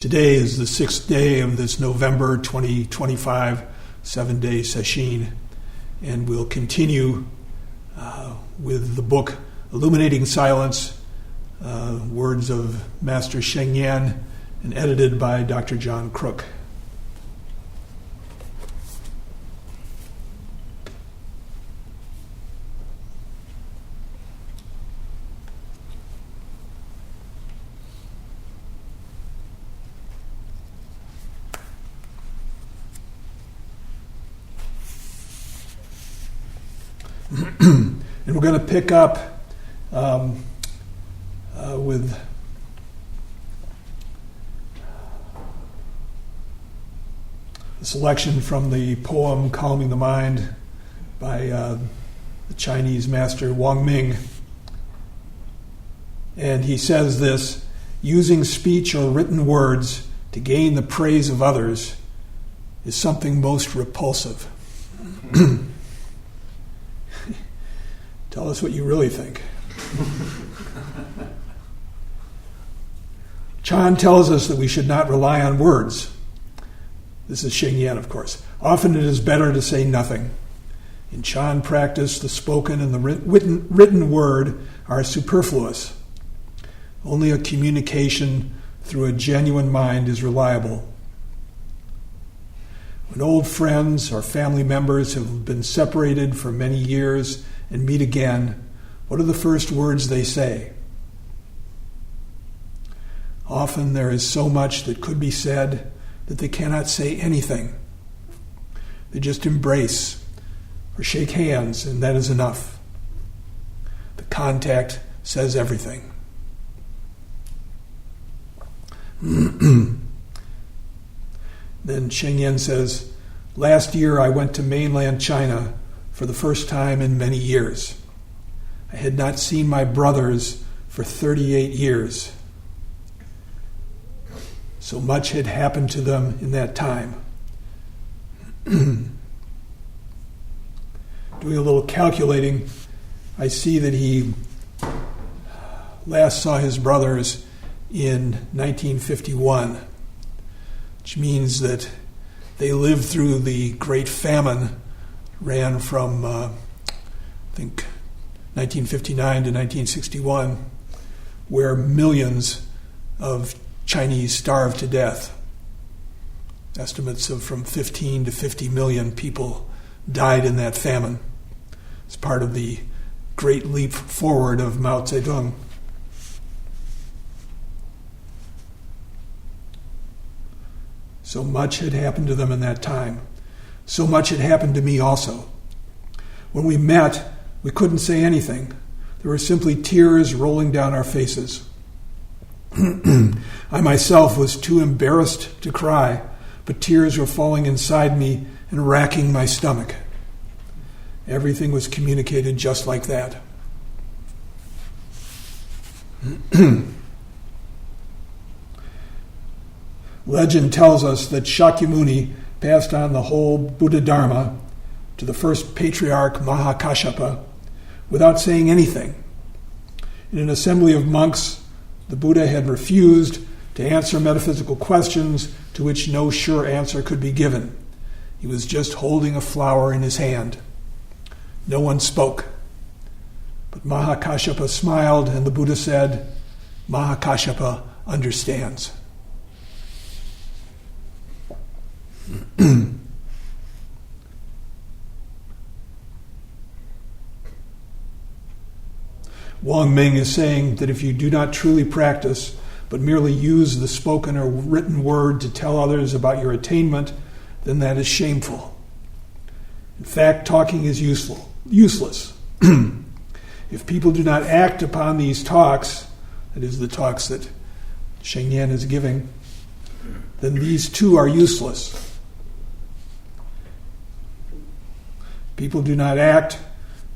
Today is the sixth day of this November 2025 seven-day session, and we'll continue with the book Illuminating Silence, words of Master Sheng Yan, and edited by Dr. John Crook. And we're going to pick up with a selection from the poem Calming the Mind by the Chinese master Wang Ming. And he says this: using speech or written words to gain the praise of others is something most repulsive. Tell us what you really think. Chan tells us that we should not rely on words. This is Sheng Yan, of course. Often it is better to say nothing. In Chan practice, the spoken and the written word are superfluous. Only a communication through a genuine mind is reliable. When old friends or family members have been separated for many years and meet again, what are the first words they say? Often there is so much that could be said that they cannot say anything. They just embrace or shake hands, and that is enough. The contact says everything. Then Sheng Yan says, last year I went to mainland China for the first time in many years. I had not seen my brothers for 38 years. So much had happened to them in that time. Doing a little calculating, I see that he last saw his brothers in 1951, which means that they lived through the Great Famine, ran from, I think, 1959 to 1961, where millions of Chinese starved to death. Estimates of from 15 to 50 million people died in that famine. It's part of the great leap forward of Mao Zedong. So much had happened to them in that time. So much had happened to me also. When we met, we couldn't say anything. There were simply tears rolling down our faces. I myself was too embarrassed to cry, but tears were falling inside me and racking my stomach. Everything was communicated just like that. Legend tells us that Shakyamuni passed on the whole Buddha Dharma to the first patriarch Mahakashyapa without saying anything. In an assembly of monks, the Buddha had refused to answer metaphysical questions to which no sure answer could be given. He was just holding a flower in his hand. No one spoke. But Mahakashyapa smiled, and the Buddha said, Mahakashyapa understands. Wang Ming is saying that if you do not truly practice, but merely use the spoken or written word to tell others about your attainment, then that is shameful. In fact, talking is useless. If people do not act upon these talks, that is the talks that Sheng Yan is giving, then these too are useless. People do not act,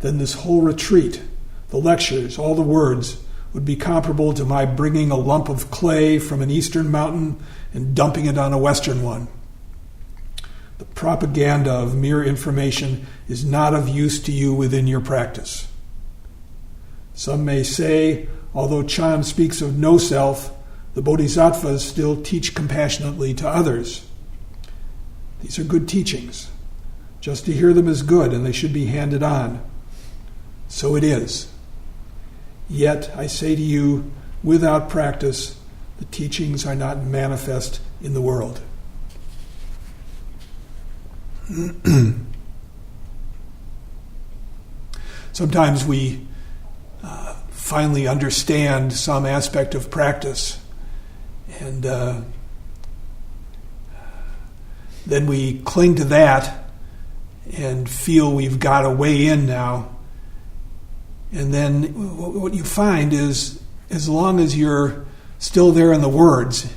then this whole retreat, the lectures, all the words, would be comparable to my bringing a lump of clay from an eastern mountain and dumping it on a western one. The propaganda of mere information is not of use to you within your practice. Some may say, although Chan speaks of no self, the bodhisattvas still teach compassionately to others. These are good teachings. Just to hear them is good, and they should be handed on. So it is. Yet, I say to you, without practice, the teachings are not manifest in the world. Sometimes we finally understand some aspect of practice, and then we cling to that and feel we've got a way in now. And then what you find is, as long as you're still there in the words,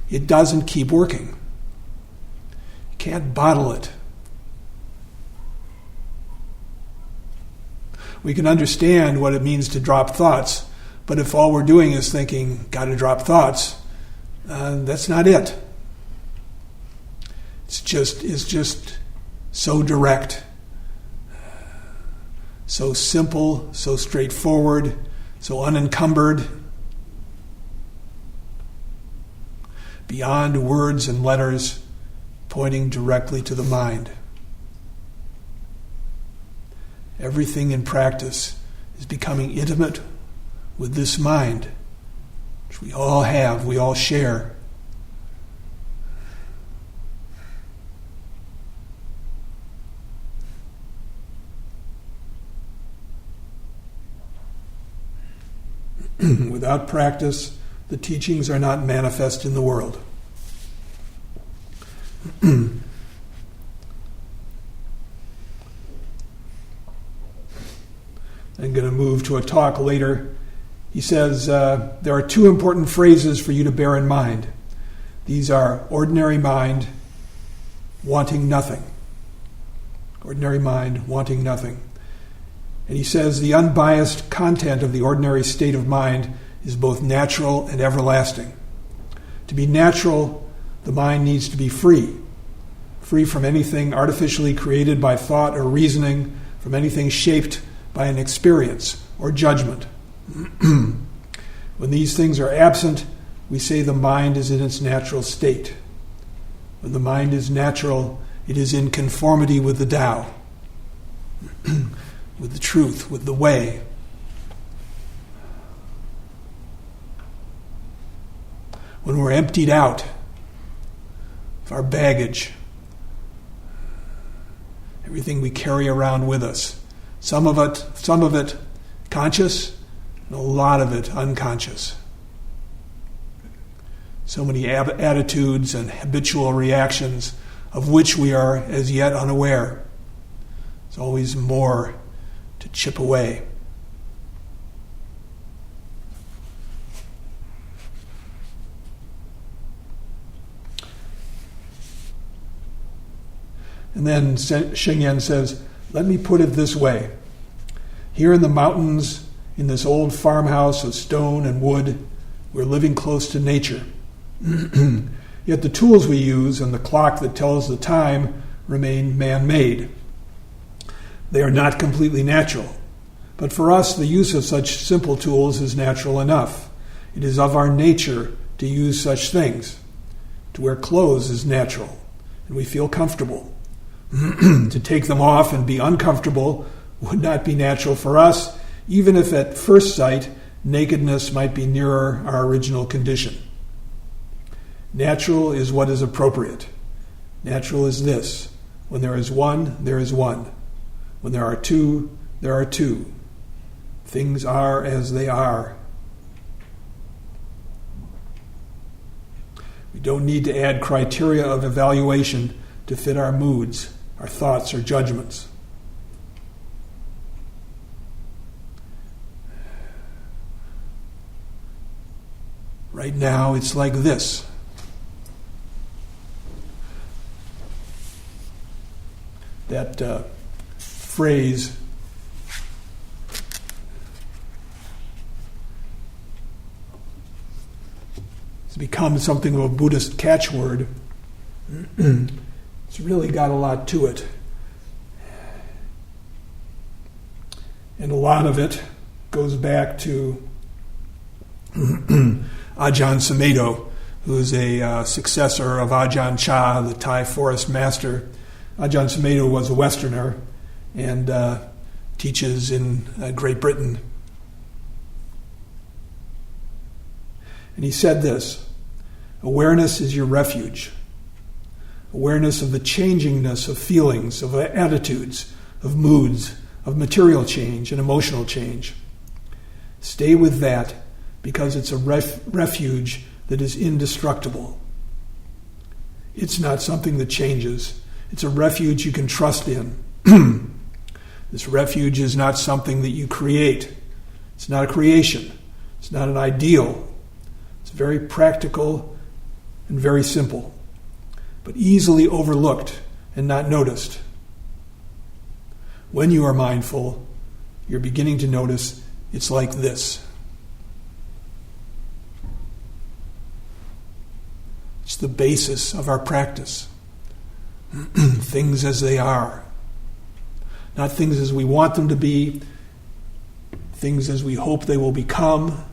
it doesn't keep working. You can't bottle it. We can understand what it means to drop thoughts, but if all we're doing is thinking, got to drop thoughts, that's not it. It's just so direct, so simple, so straightforward, so unencumbered, beyond words and letters, pointing directly to the mind. Everything in practice is becoming intimate with this mind, which we all have, we all share. Without practice, the teachings are not manifest in the world. I'm going to move to a talk later. He says, there are two important phrases for you to bear in mind. These are ordinary mind, wanting nothing. Ordinary mind, wanting nothing. And he says the unbiased content of the ordinary state of mind is both natural and everlasting. To be natural, the mind needs to be free. Free from anything artificially created by thought or reasoning, from anything shaped by an experience or judgment. When these things are absent, we say the mind is in its natural state. When the mind is natural, it is in conformity with the Tao, with the truth, with the way. When we're emptied out of our baggage, everything we carry around with us, some of it conscious, and a lot of it unconscious. So many attitudes and habitual reactions of which we are as yet unaware. There's always more to chip away. And then Shengyan says, let me put it this way. Here in the mountains, in this old farmhouse of stone and wood, we're living close to nature. Yet the tools we use and the clock that tells the time remain man-made. They are not completely natural. But for us, the use of such simple tools is natural enough. It is of our nature to use such things. To wear clothes is natural, and we feel comfortable. To take them off and be uncomfortable would not be natural for us, even if at first sight nakedness might be nearer our original condition. Natural is what is appropriate. Natural is this: when there is one, there is one. When there are two, there are two. Things are as they are. We don't need to add criteria of evaluation to fit our moods, our thoughts, or judgments. Right now, it's like this. That phrase, it's become something of a Buddhist catchword. It's really got a lot to it. And a lot of it goes back to Ajahn Sumedho, who is a successor of Ajahn Chah, the Thai forest master. Ajahn Sumedho was a Westerner and teaches in Great Britain. And he said this: awareness is your refuge. Awareness of the changingness of feelings, of attitudes, of moods, of material change and emotional change. Stay with that because it's a refuge that is indestructible. It's not something that changes. It's a refuge you can trust in. This refuge is not something that you create. It's not a creation. It's not an ideal. It's very practical and very simple, but easily overlooked and not noticed. When you are mindful, you're beginning to notice it's like this. It's the basis of our practice. Things as they are. Not things as we want them to be, things as we hope they will become.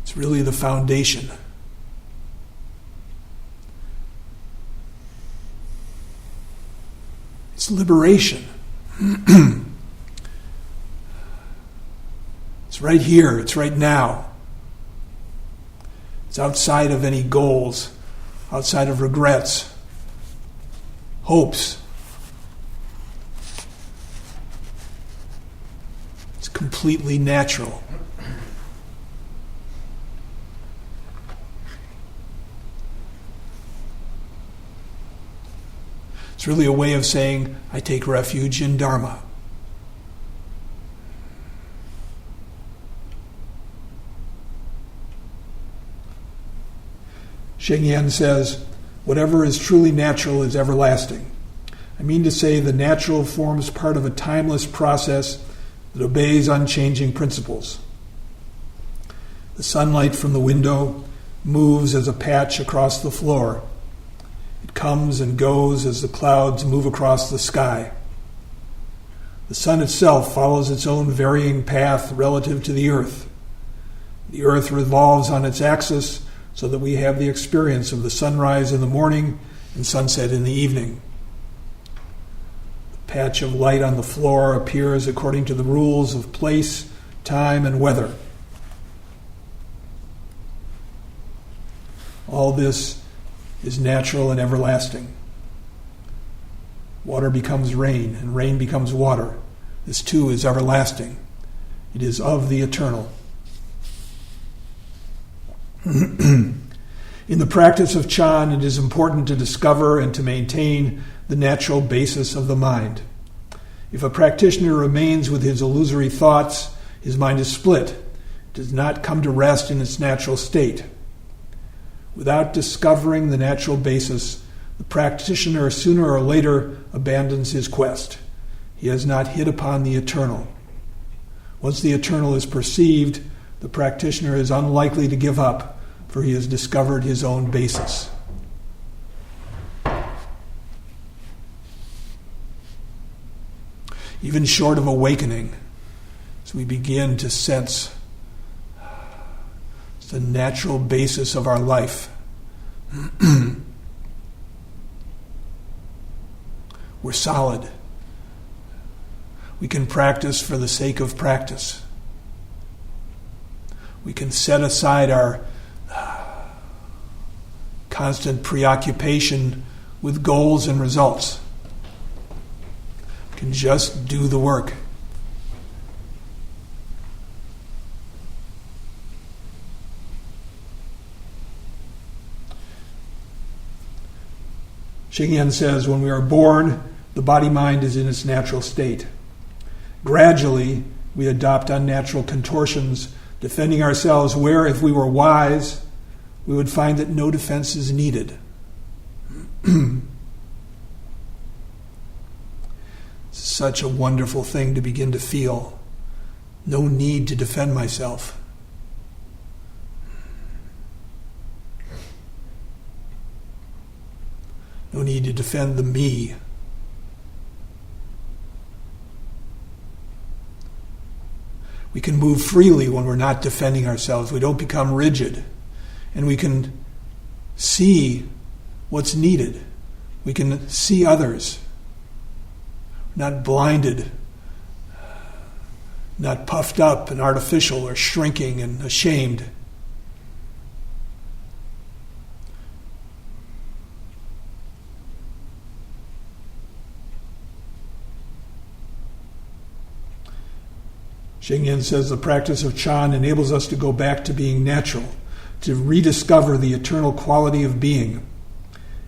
It's really the foundation. It's liberation. It's right here. It's right now. It's outside of any goals, outside of regrets, hopes. It's completely natural. It's really a way of saying, I take refuge in Dharma. Sheng Yen says, whatever is truly natural is everlasting. I mean to say the natural forms part of a timeless process that obeys unchanging principles. The sunlight from the window moves as a patch across the floor. It comes and goes as the clouds move across the sky. The sun itself follows its own varying path relative to the earth. The earth revolves on its axis so that we have the experience of the sunrise in the morning and sunset in the evening. The patch of light on the floor appears according to the rules of place, time, and weather. All this is natural and everlasting. Water becomes rain, and rain becomes water. This too is everlasting. It is of the eternal. In the practice of Chan, it is important to discover and to maintain the natural basis of the mind. If a practitioner remains with his illusory thoughts, his mind is split. It does not come to rest in its natural state. Without discovering the natural basis, the practitioner sooner or later abandons his quest. He has not hit upon the eternal. Once the eternal is perceived, the practitioner is unlikely to give up, for he has discovered his own basis. Even short of awakening, as we begin to sense the natural basis of our life, we're solid. We can practice for the sake of practice. We can set aside our constant preoccupation with goals and results. We can just do the work. Sheng Yen says, when we are born, the body-mind is in its natural state. Gradually, we adopt unnatural contortions, defending ourselves where, if we were wise, we would find that no defense is needed. Such a wonderful thing to begin to feel. No need to defend myself. No need to defend the me. We can move freely when we're not defending ourselves. We don't become rigid. And we can see what's needed. We can see others. Not blinded, not puffed up and artificial or shrinking and ashamed. Sheng-yen says the practice of Chan enables us to go back to being natural, to rediscover the eternal quality of being.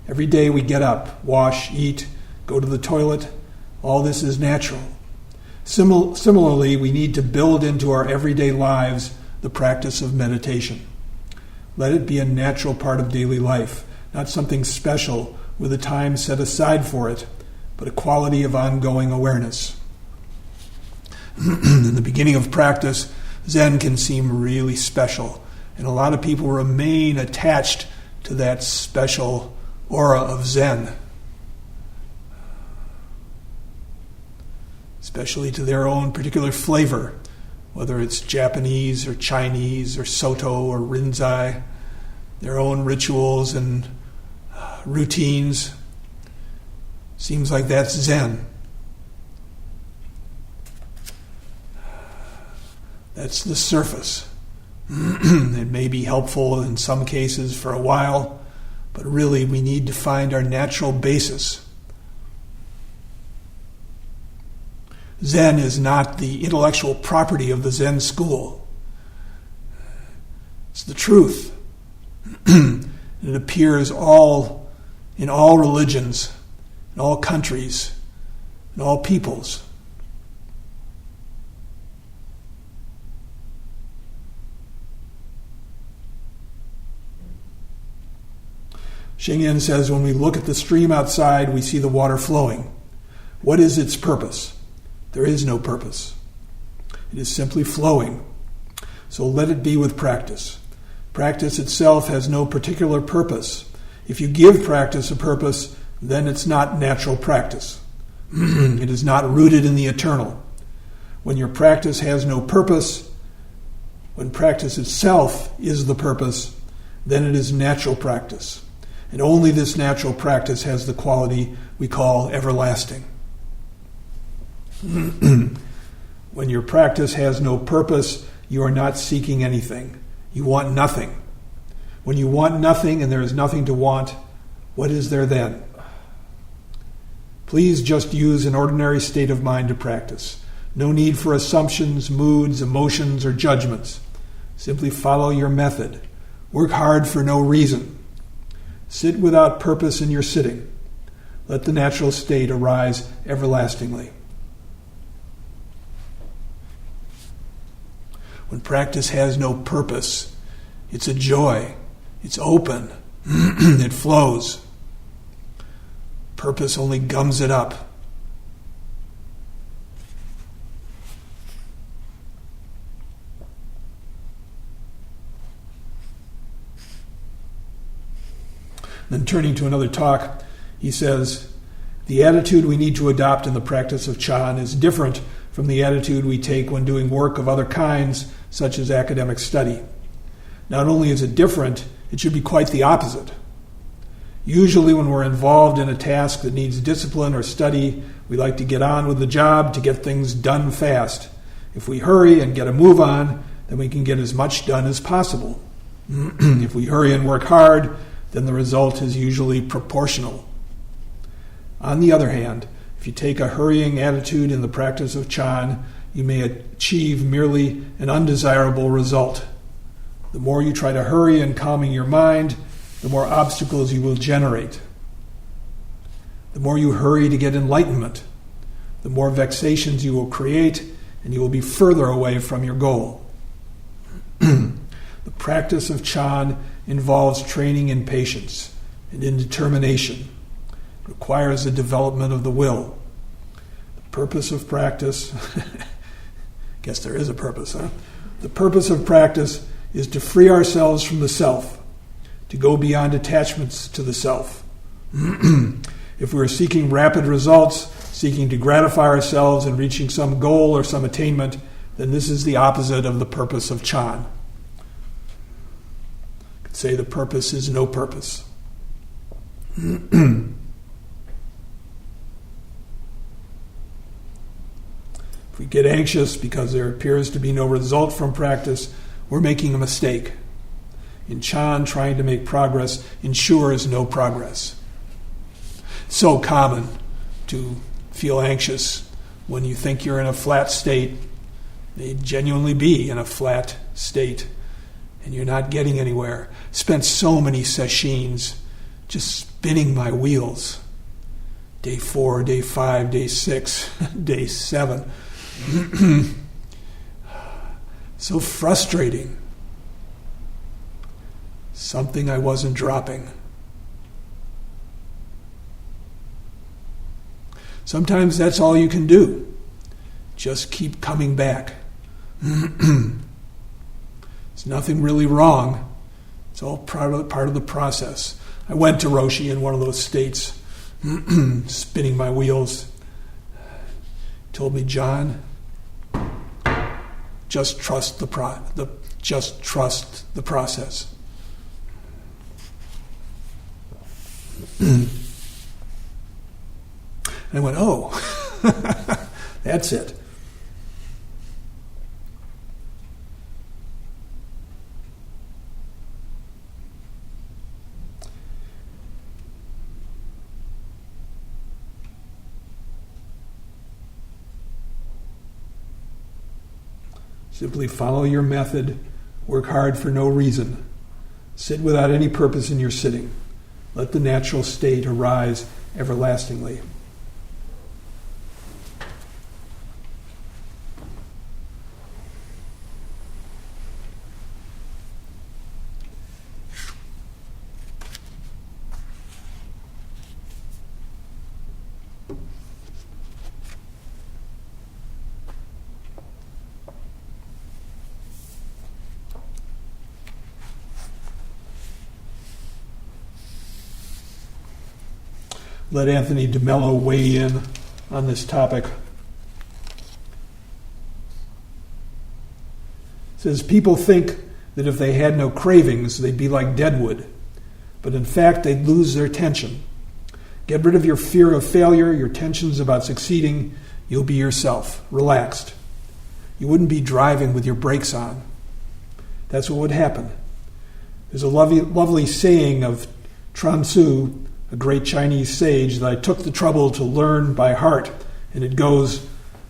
Every day we get up, wash, eat, go to the toilet. All this is natural. Similarly, we need to build into our everyday lives the practice of meditation. Let it be a natural part of daily life, not something special with a time set aside for it, but a quality of ongoing awareness. In the beginning of practice, Zen can seem really special, and a lot of people remain attached to that special aura of Zen, especially to their own particular flavor, whether it's Japanese or Chinese or Soto or Rinzai, their own rituals and routines. Seems like that's Zen. That's the surface. It may be helpful in some cases for a while, but really we need to find our natural basis. Zen is not the intellectual property of the Zen school. It's the truth. It appears in all religions, in all countries, in all peoples. Sheng-yen says, when we look at the stream outside, we see the water flowing. What is its purpose? There is no purpose. It is simply flowing. So let it be with practice. Practice itself has no particular purpose. If you give practice a purpose, then it's not natural practice. It is not rooted in the eternal. When your practice has no purpose, when practice itself is the purpose, then it is natural practice. And only this natural practice has the quality we call everlasting. When your practice has no purpose, you are not seeking anything. You want nothing. When you want nothing and there is nothing to want, what is there then? Please just use an ordinary state of mind to practice. No need for assumptions, moods, emotions, or judgments. Simply follow your method. Work hard for no reason. Sit without purpose in your sitting. Let the natural state arise everlastingly. When practice has no purpose, it's a joy. It's open. It flows. Purpose only gums it up. Then turning to another talk, he says, the attitude we need to adopt in the practice of Chan is different from the attitude we take when doing work of other kinds, such as academic study. Not only is it different, it should be quite the opposite. Usually when we're involved in a task that needs discipline or study, we like to get on with the job to get things done fast. If we hurry and get a move on, then we can get as much done as possible. If we hurry and work hard, then the result is usually proportional. On the other hand, if you take a hurrying attitude in the practice of Chan, you may achieve merely an undesirable result. The more you try to hurry in calming your mind, the more obstacles you will generate. The more you hurry to get enlightenment, the more vexations you will create, and you will be further away from your goal. The practice of Chan involves training in patience and in determination. It requires the development of the will. The purpose of practice, guess there is a purpose, huh? The purpose of practice is to free ourselves from the self, to go beyond attachments to the self. If we're seeking rapid results, seeking to gratify ourselves and reaching some goal or some attainment, then this is the opposite of the purpose of Chan. You could say the purpose is no purpose. If we get anxious because there appears to be no result from practice, we're making a mistake. In Chan, trying to make progress ensures no progress. So common to feel anxious when you think you're in a flat state. May genuinely be in a flat state, and you're not getting anywhere. Spent so many sessions just spinning my wheels. Day 4, day 5, day 6, day 7. So frustrating. Something I wasn't dropping. Sometimes that's all you can do. Just keep coming back. There's nothing really wrong. It's all part of the process. I went to Roshi in one of those states, spinning my wheels. Told me, John, just trust the process. And I went, oh, that's it. Simply follow your method. Work hard for no reason. Sit without any purpose in your sitting. Let the natural state arise everlastingly. Let Anthony DeMello weigh in on this topic. It says, people think that if they had no cravings, they'd be like deadwood. But in fact, they'd lose their tension. Get rid of your fear of failure, your tensions about succeeding. You'll be yourself, relaxed. You wouldn't be driving with your brakes on. That's what would happen. There's a lovely saying of Chuang Tzu, a great Chinese sage, that I took the trouble to learn by heart. And it goes,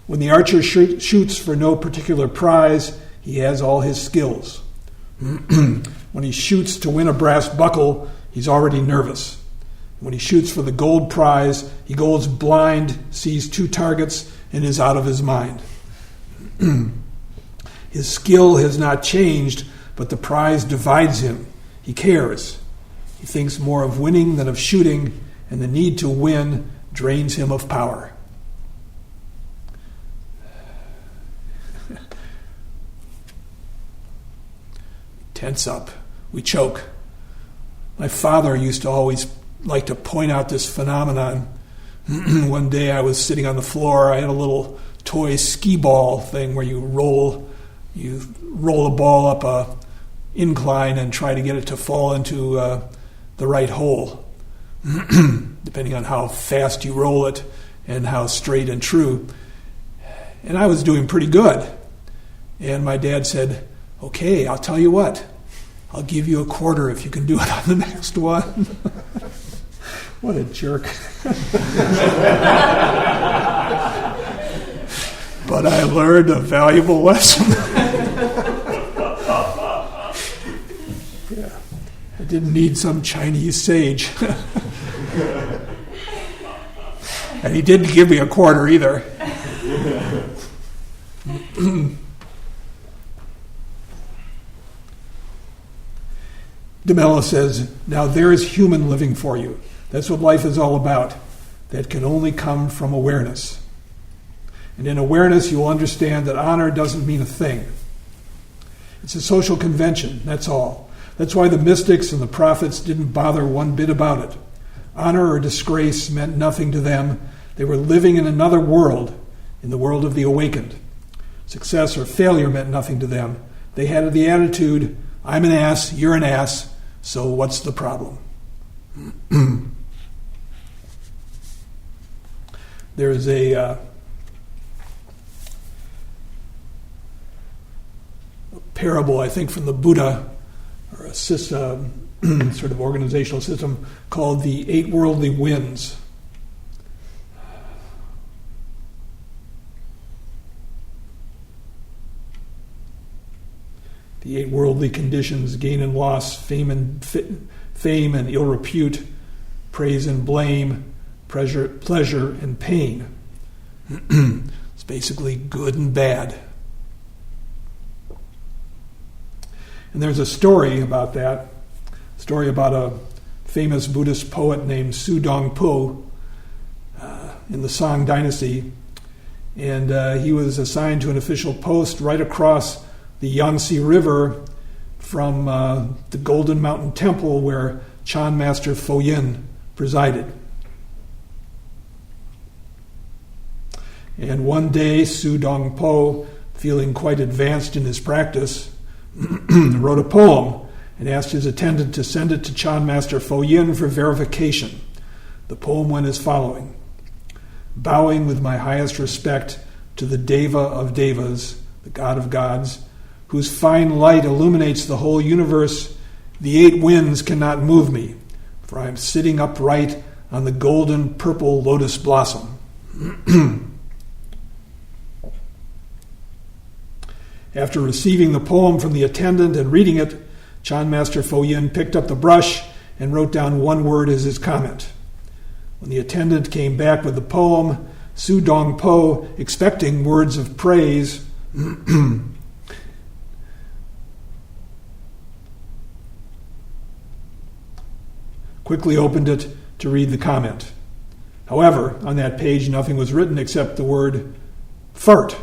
when the archer shoots for no particular prize, he has all his skills. When he shoots to win a brass buckle, he's already nervous. When he shoots for the gold prize, he goes blind, sees 2 targets, and is out of his mind. His skill has not changed, but the prize divides him. He cares. He thinks more of winning than of shooting, and the need to win drains him of power. Tense up. We choke. My father used to always like to point out this phenomenon. One day I was sitting on the floor. I had a little toy skee ball thing where you roll a ball up a incline and try to get it to fall into the right hole, depending on how fast you roll it and how straight and true. And I was doing pretty good. And my dad said, okay, I'll tell you what. I'll give you $0.25 if you can do it on the next one. What a jerk. But I learned a valuable lesson. I didn't need some Chinese sage. And he didn't give me $0.25 either. DeMello says, now there is human living for you. That's what life is all about. That can only come from awareness. And in awareness, you will understand that honor doesn't mean a thing. It's a social convention, that's all. That's why the mystics and the prophets didn't bother one bit about it. Honor or disgrace meant nothing to them. They were living in another world, in the world of the awakened. Success or failure meant nothing to them. They had the attitude, I'm an ass, you're an ass, so what's the problem? There's a parable, I think, from the Buddha, or a system, sort of organizational system, called the 8 Worldly Winds. The 8 worldly conditions: gain and loss, fame and ill repute, praise and blame, pleasure and pain. It's basically good and bad. And there's a story about that, a story about a famous Buddhist poet named Su Dongpo in the Song Dynasty. And he was assigned to an official post right across the Yangtze River from the Golden Mountain Temple where Chan Master Fo Yin presided. And one day, Su Dongpo, feeling quite advanced in his practice, wrote a poem and asked his attendant to send it to Chan Master Fo Yin for verification. The poem went as following: bowing with my highest respect to the Deva of Devas, the God of gods, whose fine light illuminates the whole universe, the 8 winds cannot move me, for I am sitting upright on the golden purple lotus blossom. After receiving the poem from the attendant and reading it, Chan Master Fo Yin picked up the brush and wrote down one word as his comment. When the attendant came back with the poem, Su Dongpo, expecting words of praise, quickly opened it to read the comment. However, on that page, nothing was written except the word fart.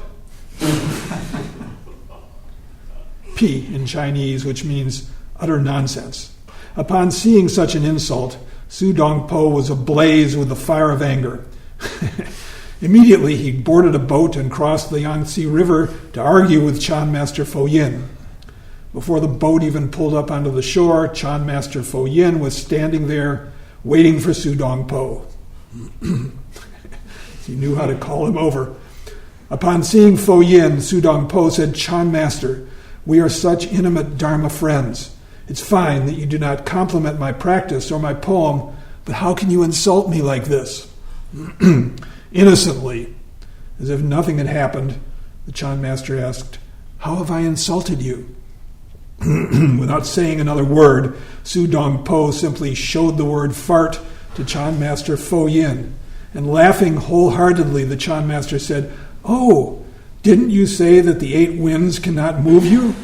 Pi in Chinese, which means utter nonsense. Upon seeing such an insult, Su Dongpo was ablaze with the fire of anger. Immediately, he boarded a boat and crossed the Yangtze River to argue with Chan Master Fo Yin. Before the boat even pulled up onto the shore, Chan Master Fo Yin was standing there waiting for Su Dongpo. He knew how to call him over. Upon seeing Fo Yin, Su Dongpo said, Chan Master, we are such intimate Dharma friends. It's fine that you do not compliment my practice or my poem, but how can you insult me like this? Innocently, as if nothing had happened, the Chan Master asked, how have I insulted you? Without saying another word, Su Dongpo simply showed the word fart to Chan Master Fo Yin, and laughing wholeheartedly, the Chan Master said, oh, didn't you say that the 8 winds cannot move you?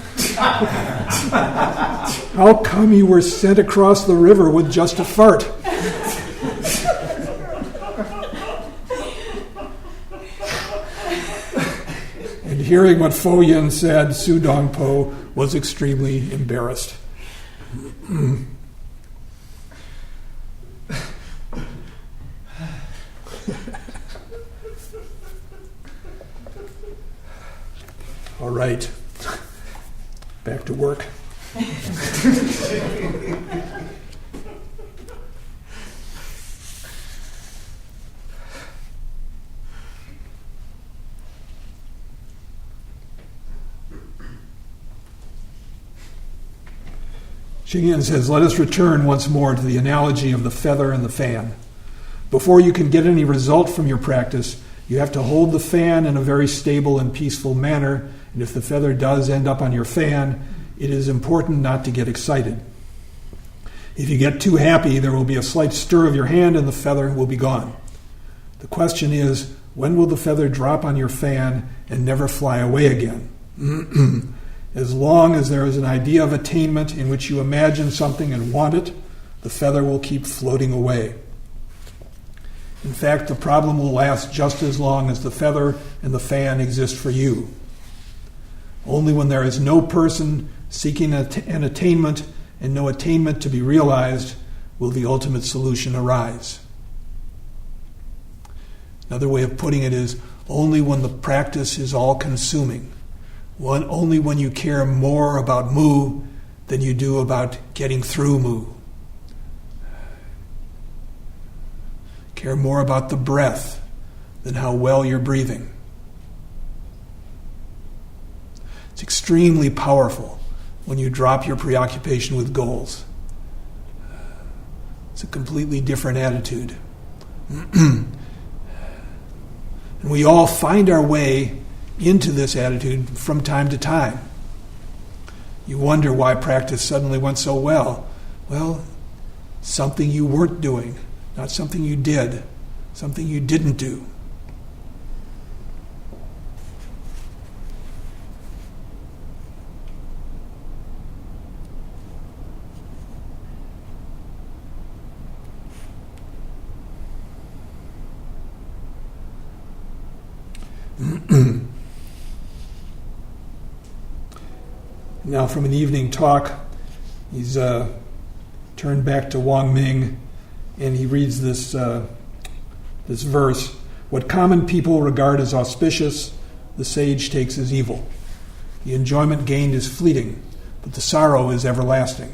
How come you were sent across the river with just a fart? And hearing what Fo Yin said, Su Dongpo was extremely embarrassed. All right, back to work. Xingyan says, let us return once more to the analogy of the feather and the fan. Before you can get any result from your practice, you have to hold the fan in a very stable and peaceful manner, and if the feather does end up on your fan, it is important not to get excited. If you get too happy, there will be a slight stir of your hand and the feather will be gone. The question is, when will the feather drop on your fan and never fly away again? As long as there is an idea of attainment in which you imagine something and want it, the feather will keep floating away. In fact, the problem will last just as long as the feather and the fan exist for you. Only when there is no person seeking an attainment and no attainment to be realized will the ultimate solution arise. Another way of putting it is, only when the practice is all-consuming. Only when you care more about mu than you do about getting through mu. Care more about the breath than how well you're breathing. It's extremely powerful when you drop your preoccupation with goals. It's a completely different attitude. And we all find our way into this attitude from time to time. You wonder why practice suddenly went so well. Well, something you weren't doing, not something you did, something you didn't do. Now, from an evening talk, he's turned back to Wang Ming, and he reads this verse: "What common people regard as auspicious, the sage takes as evil. The enjoyment gained is fleeting, but the sorrow is everlasting."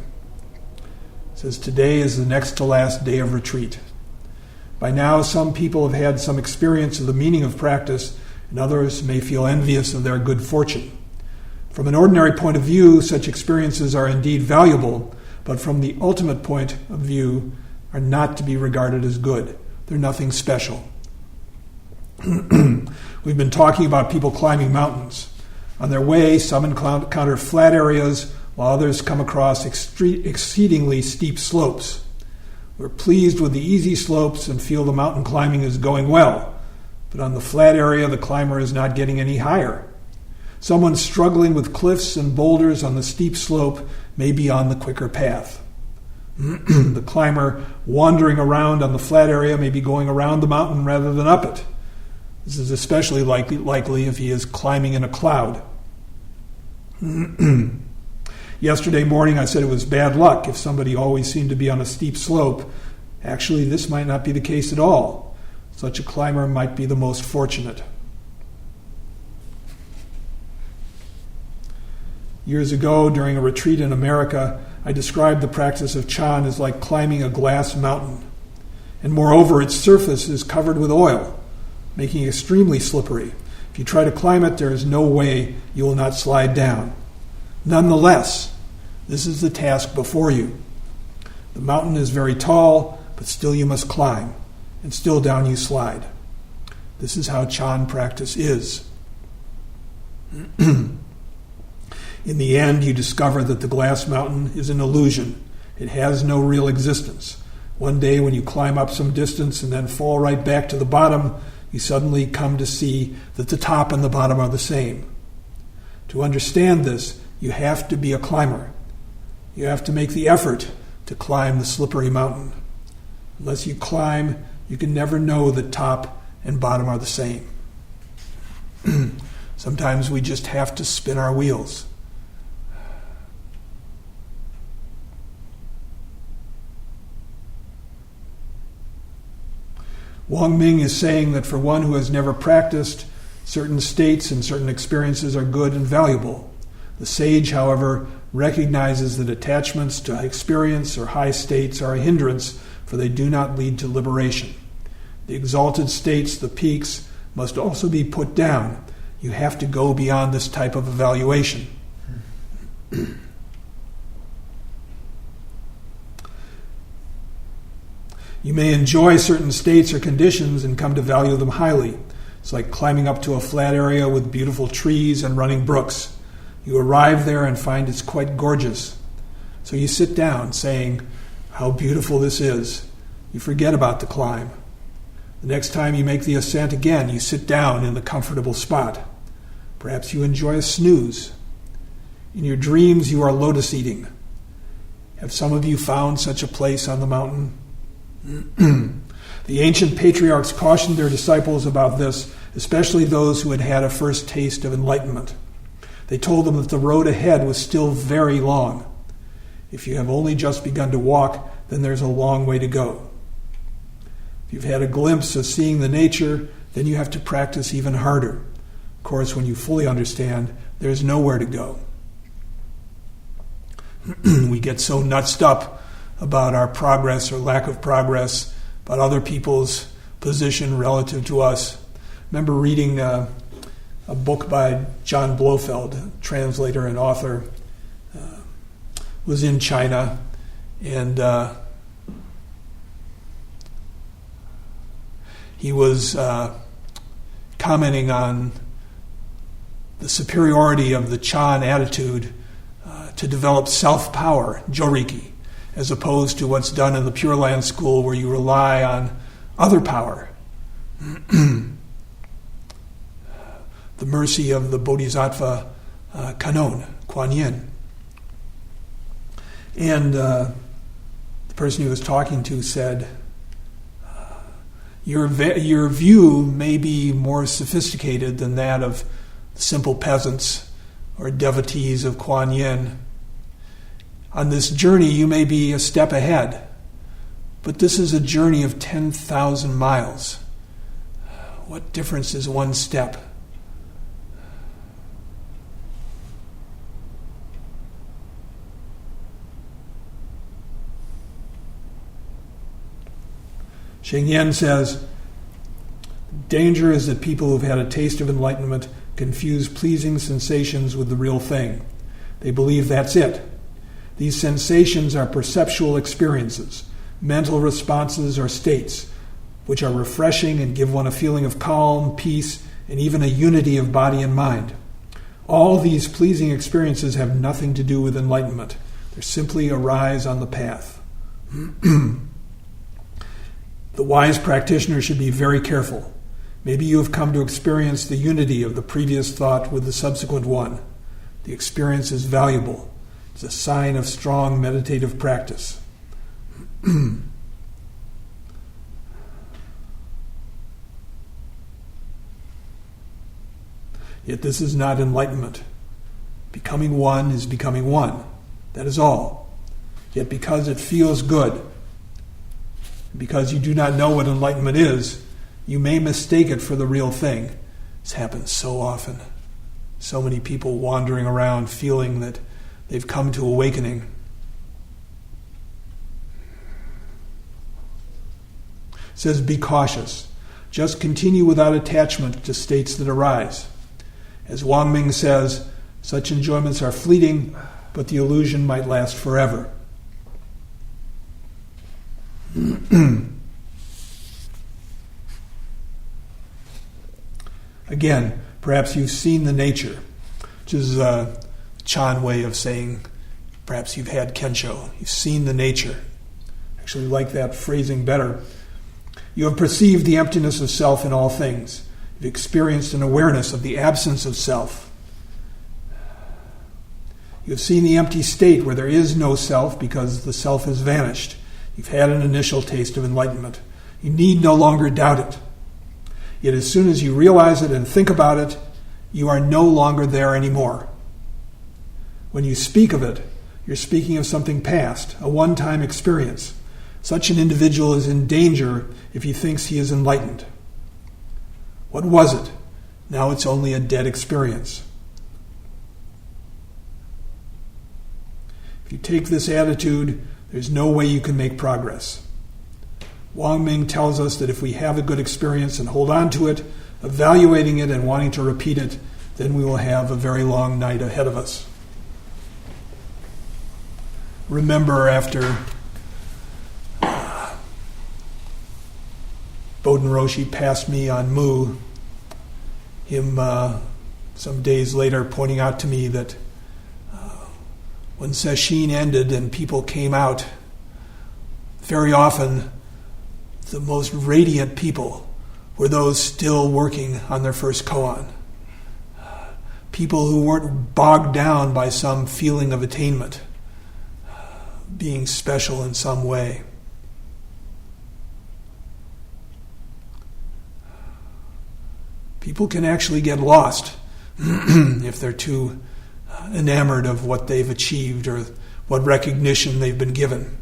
It says, "Today is the next to last day of retreat. By now, some people have had some experience of the meaning of practice, and others may feel envious of their good fortune. From an ordinary point of view, such experiences are indeed valuable, but from the ultimate point of view, are not to be regarded as good. They're nothing special." We've been talking about people climbing mountains. On their way, some encounter flat areas, while others come across exceedingly steep slopes. We're pleased with the easy slopes and feel the mountain climbing is going well, but on the flat area, the climber is not getting any higher. Someone struggling with cliffs and boulders on the steep slope may be on the quicker path. The climber wandering around on the flat area may be going around the mountain rather than up it. This is especially likely if he is climbing in a cloud. Yesterday morning I said it was bad luck if somebody always seemed to be on a steep slope. Actually, this might not be the case at all. Such a climber might be the most fortunate. Years ago, during a retreat in America, I described the practice of Chan as like climbing a glass mountain. And moreover, its surface is covered with oil, making it extremely slippery. If you try to climb it, there is no way you will not slide down. Nonetheless, this is the task before you. The mountain is very tall, but still you must climb, and still down you slide. This is how Chan practice is. In the end, you discover that the glass mountain is an illusion. It has no real existence. One day when you climb up some distance and then fall right back to the bottom, you suddenly come to see that the top and the bottom are the same. To understand this, you have to be a climber. You have to make the effort to climb the slippery mountain. Unless you climb, you can never know that top and bottom are the same. Sometimes we just have to spin our wheels. Wang Ming is saying that for one who has never practiced, certain states and certain experiences are good and valuable. The sage, however, recognizes that attachments to experience or high states are a hindrance, for they do not lead to liberation. The exalted states, the peaks, must also be put down. You have to go beyond this type of evaluation. You may enjoy certain states or conditions and come to value them highly. It's like climbing up to a flat area with beautiful trees and running brooks. You arrive there and find it's quite gorgeous. So you sit down saying, "How beautiful this is." You forget about the climb. The next time you make the ascent again, you sit down in the comfortable spot. Perhaps you enjoy a snooze. In your dreams, you are lotus eating. Have some of you found such a place on the mountain? The ancient patriarchs cautioned their disciples about this, especially those who had had a first taste of enlightenment. They told them that the road ahead was still very long. If you have only just begun to walk, then there's a long way to go. If you've had a glimpse of seeing the nature, then you have to practice even harder. Of course, when you fully understand, there's nowhere to go. We get so nutsed up about our progress or lack of progress, about other people's position relative to us. I remember reading a book by John Blofeld, translator and author, was in China, and he was commenting on the superiority of the Chan attitude to develop self-power, joriki, as opposed to what's done in the Pure Land school where you rely on other power. The mercy of the Bodhisattva Kanon, Kuan Yin. And the person he was talking to said, your view may be more sophisticated than that of simple peasants or devotees of Kuan Yin. On this journey, you may be a step ahead, but this is a journey of 10,000 miles. What difference is one step? Sheng Yen says, danger is that people who've had a taste of enlightenment confuse pleasing sensations with the real thing. They believe that's it. These sensations are perceptual experiences, mental responses or states, which are refreshing and give one a feeling of calm, peace, and even a unity of body and mind. All these pleasing experiences have nothing to do with enlightenment. They simply arise on the path. The wise practitioner should be very careful. Maybe you have come to experience the unity of the previous thought with the subsequent one. The experience is valuable. It's a sign of strong meditative practice. Yet this is not enlightenment. Becoming one is becoming one. That is all. Yet because it feels good, because you do not know what enlightenment is, you may mistake it for the real thing. This happens so often. So many people wandering around feeling that they've come to awakening. It says, be cautious. Just continue without attachment to states that arise. As Wang Ming says, such enjoyments are fleeting, but the illusion might last forever. Again, perhaps you've seen the nature, which is a Chan way of saying perhaps you've had Kensho. You've seen the nature. Actually like that phrasing better. You have perceived the emptiness of self in all things. You've experienced an awareness of the absence of self. You have seen the empty state where there is no self because the self has vanished. You've had an initial taste of enlightenment. You need no longer doubt it. Yet as soon as you realize it and think about it, you are no longer there anymore. When you speak of it, you're speaking of something past, a one-time experience. Such an individual is in danger if he thinks he is enlightened. What was it? Now it's only a dead experience. If you take this attitude, there's no way you can make progress. Wang Ming tells us that if we have a good experience and hold on to it, evaluating it and wanting to repeat it, then we will have a very long night ahead of us. Remember, after Boden Roshi passed me on Mu, him some days later pointing out to me that when Sesshin ended and people came out, very often the most radiant people were those still working on their first koan. People who weren't bogged down by some feeling of attainment, being special in some way. People can actually get lost if they're too enamored of what they've achieved or what recognition they've been given.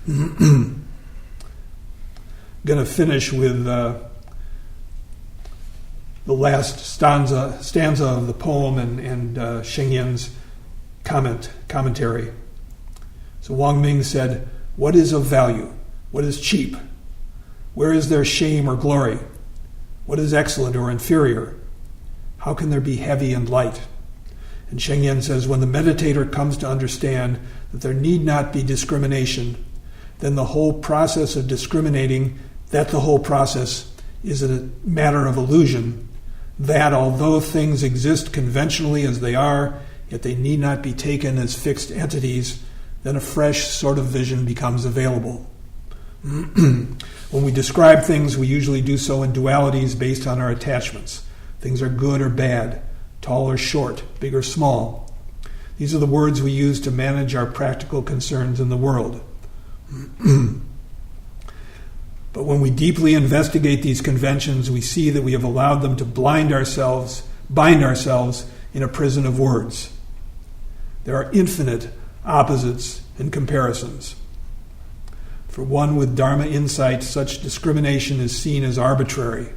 Going to finish with the last stanza of the poem and Sheng Yin's commentary. So Wang Ming said, "What is of value? What is cheap? Where is there shame or glory? What is excellent or inferior? How can there be heavy and light?" And Sheng Yin says, when the meditator comes to understand that there need not be discrimination, then the whole process of discriminating, that the whole process is a matter of illusion, that although things exist conventionally as they are, yet they need not be taken as fixed entities, then a fresh sort of vision becomes available. When we describe things, we usually do so in dualities based on our attachments. Things are good or bad, tall or short, big or small. These are the words we use to manage our practical concerns in the world. But when we deeply investigate these conventions, we see that we have allowed them to bind ourselves in a prison of words. There are infinite opposites and comparisons. For one with Dharma insight, such discrimination is seen as arbitrary.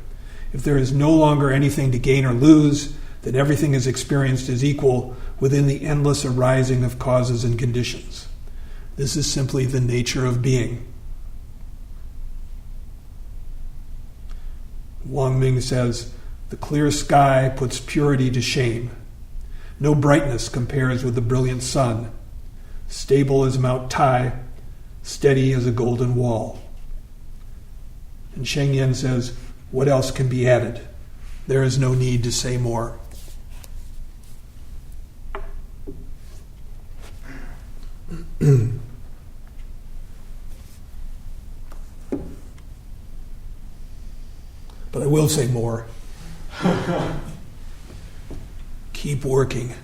If there is no longer anything to gain or lose, then everything is experienced as equal within the endless arising of causes and conditions. This is simply the nature of being. Wang Ming says, "The clear sky puts purity to shame. No brightness compares with the brilliant sun. Stable as Mount Tai, steady as a golden wall." And Sheng Yin says, what else can be added? There is no need to say more. But I will say more. Keep working.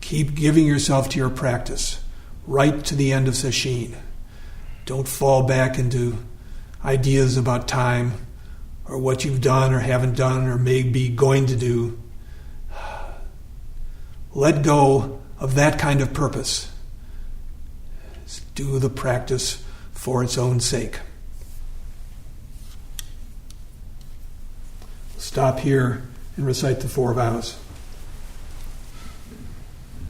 Keep giving yourself to your practice, right to the end of sesshin. Don't fall back into ideas about time or what you've done or haven't done or may be going to do. Let go of that kind of purpose. Do the practice for its own sake. Stop here and recite the 4 vows.